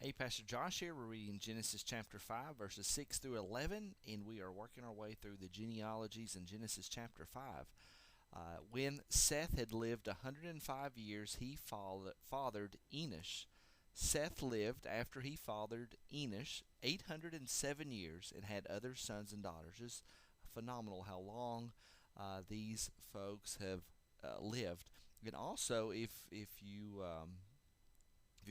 Hey, Pastor Josh here. We're reading Genesis chapter 5, verses 6 through 11, and we are working our way through the genealogies in Genesis chapter 5. When Seth had lived 105 years, he fathered Enosh. Seth lived after he fathered Enosh 807 years and had other sons and daughters. Just phenomenal how long these folks have lived. And also, if you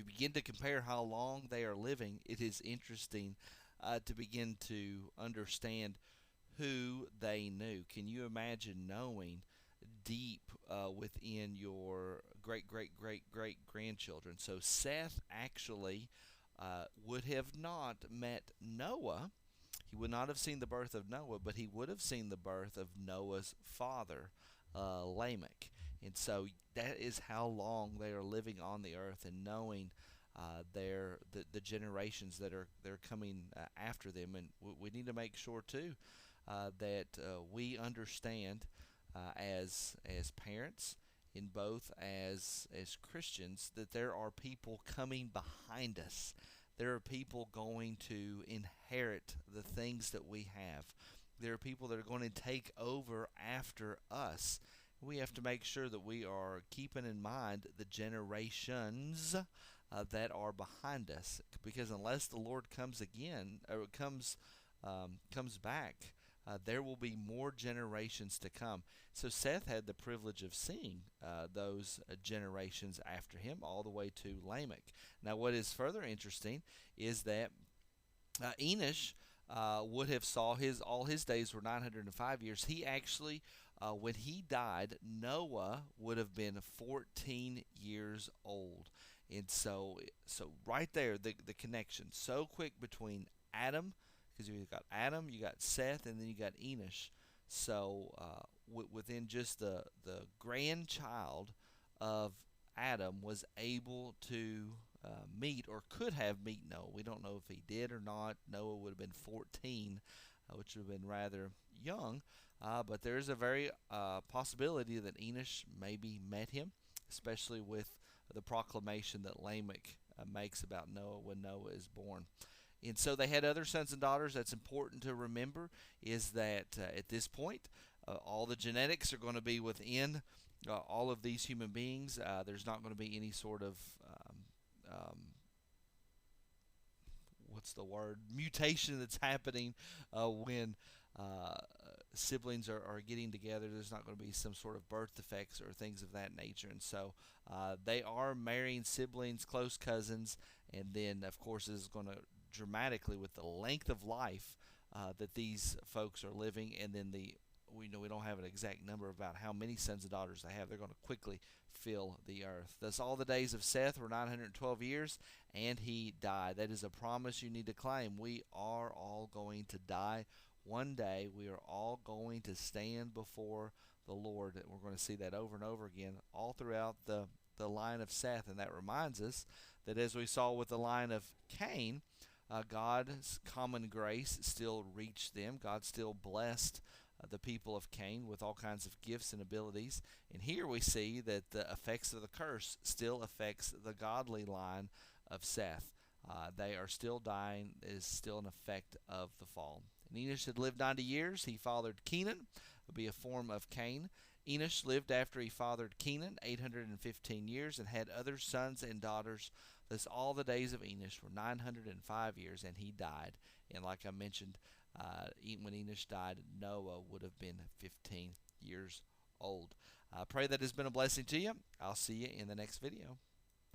begin to compare how long they are living, it is interesting to begin to understand who they knew. Can you imagine knowing deep within your great great great great grandchildren? So Seth actually would have not met Noah. He would not have seen the birth of Noah, but he would have seen the birth of Noah's father, Lamech. And so that is how long they are living on the earth and knowing the generations that are they're coming after them. And we need to make sure too that we understand as parents in both as Christians that there are people coming behind us. There are people going to inherit the things that we have. There are people that are going to take over after us. We have to make sure that we are keeping in mind the generations that are behind us, because unless the Lord comes again or comes back, there will be more generations to come. So Seth had the privilege of seeing those generations after him, all the way to Lamech. Now, what is further interesting is that Enosh would have saw his all his days were 905 years. He actually, when he died, Noah would have been 14 years old, and so right there the connection so quick between Adam, because you got Adam, you got Seth, and then you got Enosh. So within just the grandchild of Adam was able to meet or could have meet Noah. We don't know if he did or not. Noah would have been 14, which would have been rather young, but there is a very possibility that Enosh maybe met him, especially with the proclamation that Lamech makes about Noah when Noah is born. And so they had other sons and daughters. That's important to remember, is that at this point, all the genetics are going to be within all of these human beings. There's not going to be any sort of what's the word, mutation that's happening when siblings are getting together. There's not going to be some sort of birth defects or things of that nature. And so they are marrying siblings, close cousins, and then of course this is going to dramatically with the length of life that these folks are living, and then we know we don't have an exact number about how many sons and daughters they have. They're going to quickly fill the earth. Thus, all the days of Seth were 912 years, and he died. That is a promise you need to claim. We are all going to die one day. We are all going to stand before the Lord. We're going to see that over and over again, all throughout the line of Seth. And that reminds us that as we saw with the line of Cain, God's common grace still reached them. God still blessed the people of Cain with all kinds of gifts and abilities. And here we see that the effects of the curse still affects the godly line of Seth. They are still dying. It is still an effect of the fall. And Enosh had lived 90 years. He fathered Kenan, would be a form of Cain. Enosh lived after he fathered Kenan 815 years and had other sons and daughters. Thus all the days of Enosh were 905 years, and he died. And like I mentioned, when Enosh died, Noah would have been 15 years old. I pray that has been a blessing to you. I'll see you in the next video.